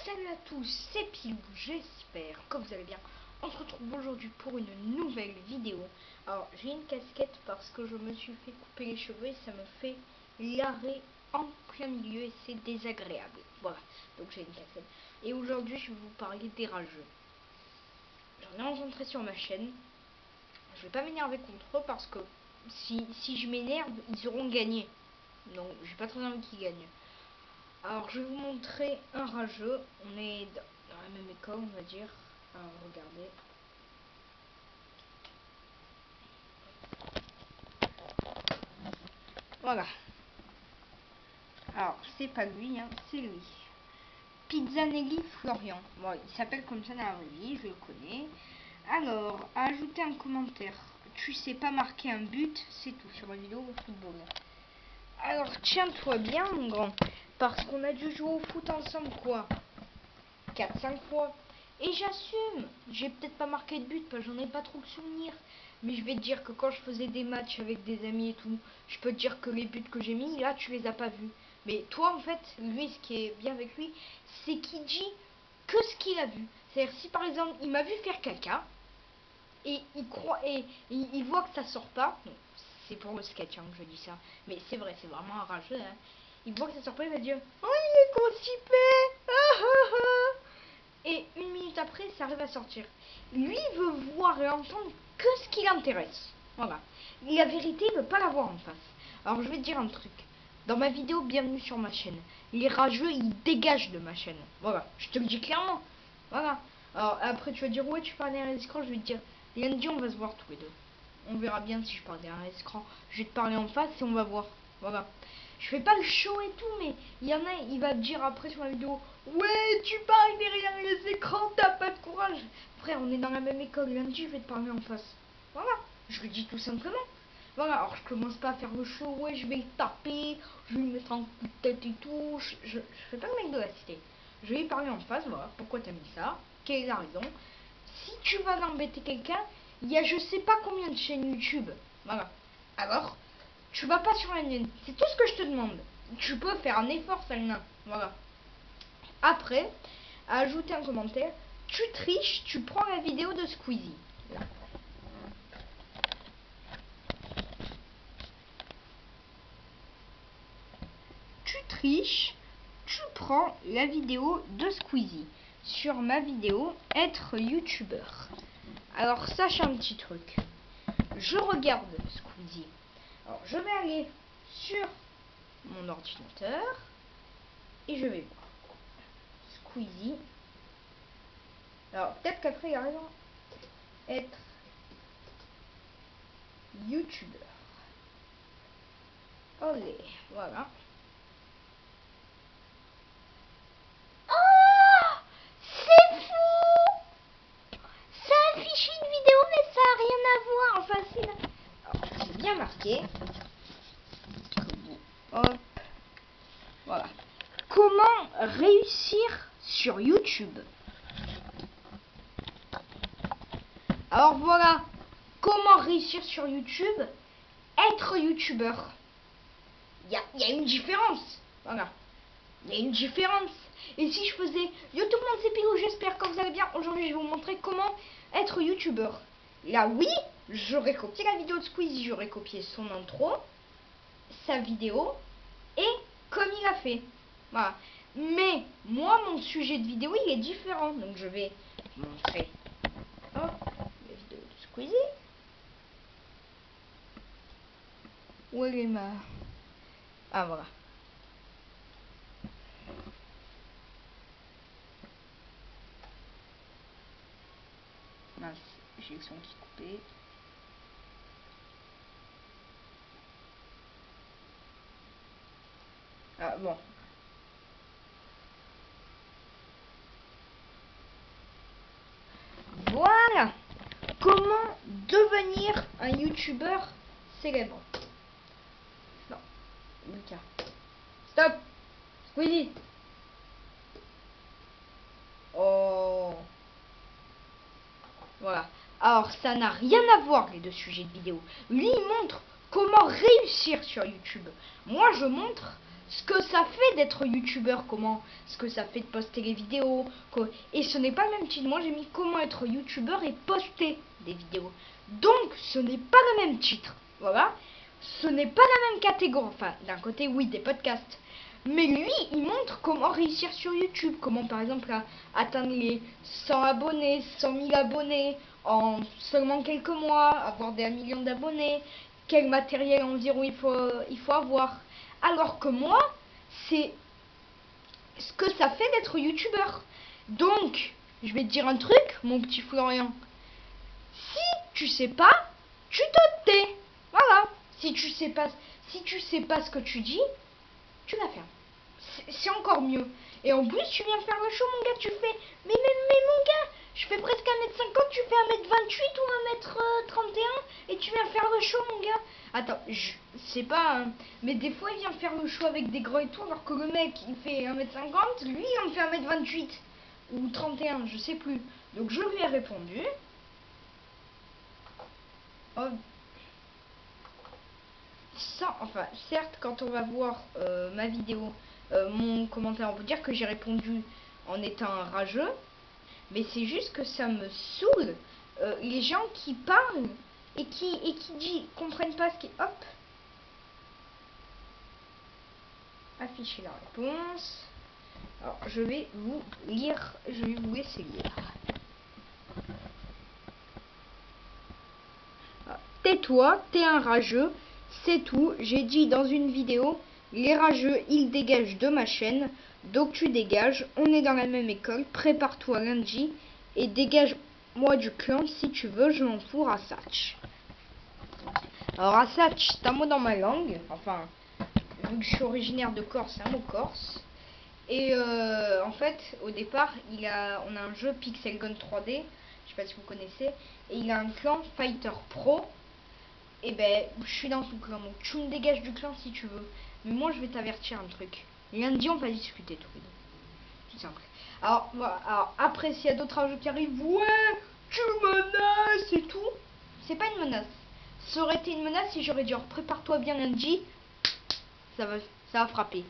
Salut à tous, c'est Pilou, j'espère que vous allez bien. On se retrouve aujourd'hui pour une nouvelle vidéo. Alors j'ai une casquette parce que je me suis fait couper les cheveux et ça me fait l'arrêt en plein milieu et c'est désagréable. Voilà, donc j'ai une casquette. Et aujourd'hui je vais vous parler des rageux. J'en ai rencontré sur ma chaîne. Je vais pas m'énerver contre eux parce que si je m'énerve, ils auront gagné. Donc j'ai pas très envie qu'ils gagnent. Alors je vais vous montrer un rageux. On est dans la même école, on va dire. Alors regardez. Voilà. Alors c'est pas lui, hein, c'est lui. Pizzanelli Florian. Bon, il s'appelle comme ça dans la vraie vie, je le connais. Alors, ajouter un commentaire. Tu sais pas marquer un but, c'est tout sur la vidéo au football. Alors tiens-toi bien mon grand. Parce qu'on a dû jouer au foot ensemble quoi 4-5 fois. Et j'assume. J'ai peut-être pas marqué de but parce que j'en ai pas trop de souvenirs. Mais je vais te dire que quand je faisais des matchs avec des amis et tout, je peux te dire que les buts que j'ai mis, là, tu les as pas vus. Mais toi, en fait, lui, ce qui est bien avec lui, c'est qu'il dit que ce qu'il a vu. C'est-à-dire, si par exemple, il m'a vu faire caca, et il croit, et il voit que ça sort pas, c'est pour le sketch hein, que je dis ça, mais c'est vrai, c'est vraiment un rageux, hein. Il voit que ça sort pas, il va dire « Oh, il est constipé ah, ah, ah. !» Et une minute après, ça arrive à sortir. Lui veut voir et entendre que ce qui l'intéresse. Voilà. La vérité, il veut pas la voir en face. Alors, je vais te dire un truc. Dans ma vidéo, bienvenue sur ma chaîne. Les rageux, ils dégagent de ma chaîne. Voilà. Je te le dis clairement. Voilà. Alors, après, tu vas dire, ouais, tu parles derrière l'écran. Je vais te dire, lundi, on va se voir tous les deux. On verra bien si je parle derrière l'écran. Je vais te parler en face et on va voir. Voilà. Je fais pas le show et tout, mais il y en a, il va te dire après sur la vidéo, ouais, tu parles derrière les écrans, t'as pas de courage. Frère, on est dans la même école, lundi, je vais te parler en face. Voilà, je le dis tout simplement. Voilà, alors je commence pas à faire le show, ouais, je vais le taper, je vais lui mettre un coup de tête et tout. Je fais pas le mec de la cité. Je vais lui parler en face, voilà, pourquoi t'as mis ça, quelle est la raison. Si tu vas embêter quelqu'un, il y a je sais pas combien de chaînes YouTube. Voilà. Alors, tu vas pas sur la mienne. C'est tout ce que je te demande. Tu peux faire un effort, Salina. Voilà. Après, ajouter un commentaire. Tu triches, tu prends la vidéo de Squeezie. Là. Tu triches, tu prends la vidéo de Squeezie. Sur ma vidéo, être youtubeur. Alors, sache un petit truc. Je regarde Squeezie. Alors, je vais aller sur mon ordinateur et je vais voir Squeezie. Alors, peut-être qu'après, il y a raison. Être youtubeur. Allez, voilà. Oh, c'est fou! Ça affiche une vidéo, mais ça n'a rien à voir. Enfin, c'est bien marqué. Hop. Voilà. Comment réussir sur YouTube? Alors voilà. Comment réussir sur YouTube? Être youtubeur. Il y a une différence. Voilà. Il y a une différence. Et si je faisais yo tout le monde c'est Pilou, j'espère que vous allez bien. Aujourd'hui je vais vous montrer comment être youtubeur. Là oui, j'aurais copié la vidéo de Squeezie, j'aurais copié son intro, sa vidéo et comme il a fait. Voilà. Mais moi mon sujet de vidéo il est différent. Donc je vais montrer hop, la vidéo de Squeezie. Où elle est ma... Ah voilà. Mince, j'ai le son qui est coupé. Ah bon. Voilà. Comment devenir un youtubeur célèbre? Non, Lucas. Stop. Squeezie. Oh. Voilà. Alors, ça n'a rien à voir les deux sujets de vidéo. Lui, il montre comment réussir sur YouTube. Moi, je montre ce que ça fait d'être youtubeur, comment, ce que ça fait de poster les vidéos, et ce n'est pas le même titre. Moi j'ai mis comment être youtubeur et poster des vidéos. Donc ce n'est pas le même titre, voilà. Ce n'est pas la même catégorie, enfin d'un côté oui des podcasts. Mais lui, il montre comment réussir sur YouTube, comment par exemple atteindre les 100 abonnés, 100 000 abonnés en seulement quelques mois, avoir des 1 million d'abonnés, quel matériel environ il faut avoir. Alors que moi, c'est ce que ça fait d'être youtubeur. Donc, je vais te dire un truc, mon petit Florian. Si tu sais pas, tu te tais. Voilà. Si tu sais pas ce que tu dis, tu la fermes. C'est encore mieux. Et en plus, tu viens faire le show, mon gars, tu fais... Mais mon gars, je fais presque 1m50, tu fais 1m28 ou 1m31 et tu viens faire le show, mon gars. Attends, je sais pas, mais des fois, il vient faire le show avec des gros et tout, alors que le mec, il fait 1m50, lui, il en fait 1m28 ou 31, je sais plus. Donc, je lui ai répondu. Oh. Ça, enfin, certes, quand on va voir ma vidéo, mon commentaire, on peut dire que j'ai répondu en étant un rageux, mais c'est juste que ça me saoule les gens qui parlent et qui comprennent pas ce qui est... Hop, afficher la réponse. Alors, je vais vous lire, je vais vous laisser lire. Tais-toi, t'es un rageux, c'est tout. J'ai dit dans une vidéo, les rageux, ils dégagent de ma chaîne. Donc tu dégages, on est dans la même école, prépare-toi lundi et dégage-moi du clan si tu veux, je m'en fous, Rassatch. Alors Rassatch, c'est un mot dans ma langue, enfin, vu que je suis originaire de Corse, c'est un mot corse. Et en fait, au départ, on a un jeu Pixel Gun 3D, je sais pas si vous connaissez, et il a un clan Fighter Pro. Et ben, je suis dans son clan, donc tu me dégages du clan si tu veux. Mais moi, je vais t'avertir un truc. Lundi, on va discuter tous les deux. C'est simple. Alors, voilà. Alors après, s'il y a d'autres rageux qui arrivent, ouais, tu menaces et tout. C'est pas une menace. Ça aurait été une menace si j'aurais dit, alors prépare-toi bien lundi. Ça va frapper.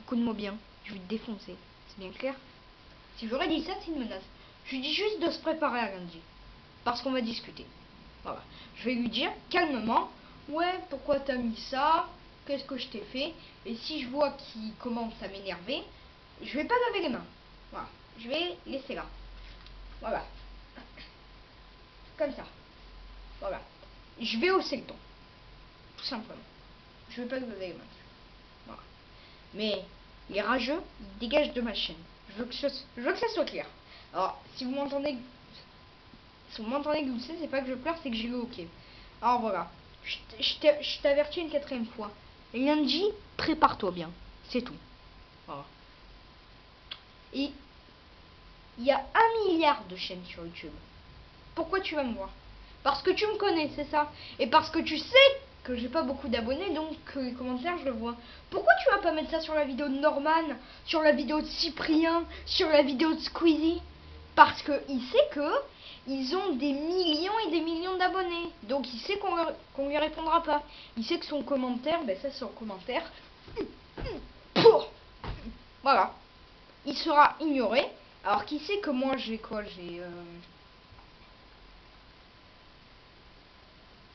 Écoute-moi bien, je vais te défoncer. C'est bien clair? Si j'aurais dit ça, c'est une menace. Je lui dis juste de se préparer à lundi. Parce qu'on va discuter. Voilà. Je vais lui dire calmement, ouais, pourquoi t'as mis ça? Qu'est-ce que je t'ai fait? Et si je vois qu'il commence à m'énerver, je vais pas laver les mains. Voilà. Je vais laisser là. Voilà. Comme ça. Voilà. Je vais hausser le ton. Tout simplement. Je vais pas laver les mains. Voilà. Mais les rageux, ils dégagent de ma chaîne. Je veux que ça soit clair. Alors, si vous m'entendez glousser, c'est pas que je pleure, c'est que j'ai le hockey. Alors voilà. Je t'avertis une 4e fois. Lundi, prépare-toi bien. C'est tout. Voilà. Et il y a 1 milliard de chaînes sur YouTube. Pourquoi tu vas me voir? Parce que tu me connais, c'est ça. Et parce que tu sais que j'ai pas beaucoup d'abonnés, donc les commentaires, je le vois. Pourquoi tu vas pas mettre ça sur la vidéo de Norman, sur la vidéo de Cyprien, sur la vidéo de Squeezie? Parce que il sait que ils ont des millions et des millions d'abonnés. Donc il sait qu'on lui répondra pas. Il sait que son commentaire, ben ça c'est son commentaire. Voilà. Il sera ignoré. Alors qu'il sait que moi j'ai quoi?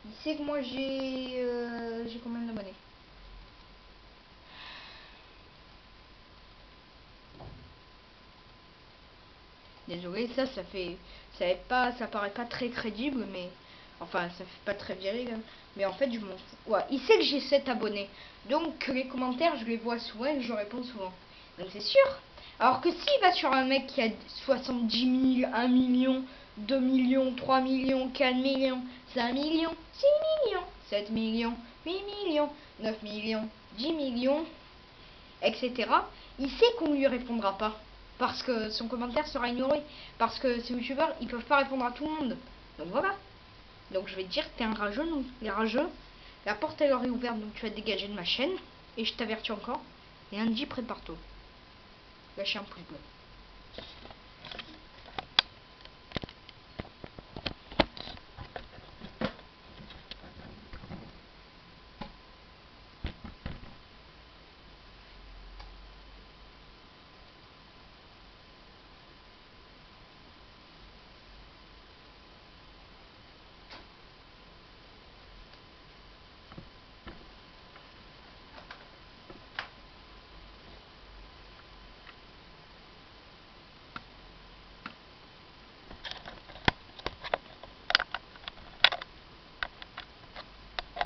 Il sait que moi j'ai combien d'abonnés? Désolé, ça paraît pas très crédible, mais enfin, ça fait pas très viril, hein. Mais en fait, je m'en fous. Ouais, il sait que j'ai 7 abonnés, donc les commentaires, je les vois souvent et je réponds souvent. Donc c'est sûr. Alors que s'il va sur un mec qui a 70 000, 1 million, 2 millions, 3 millions, 4 millions, 5 millions, 6 millions, 7 millions, 8 millions, 9 millions, 10 millions, etc. Il sait qu'on lui répondra pas. Parce que son commentaire sera ignoré. Parce que ces youtubeurs, ils peuvent pas répondre à tout le monde. Donc voilà. Donc je vais te dire que t'es un rageux, non? Les rageux, la porte elle est ouverte, donc tu vas te dégager de ma chaîne. Et je t'avertis encore. Et lundi, prépare-toi. Lâchez un pouce bleu.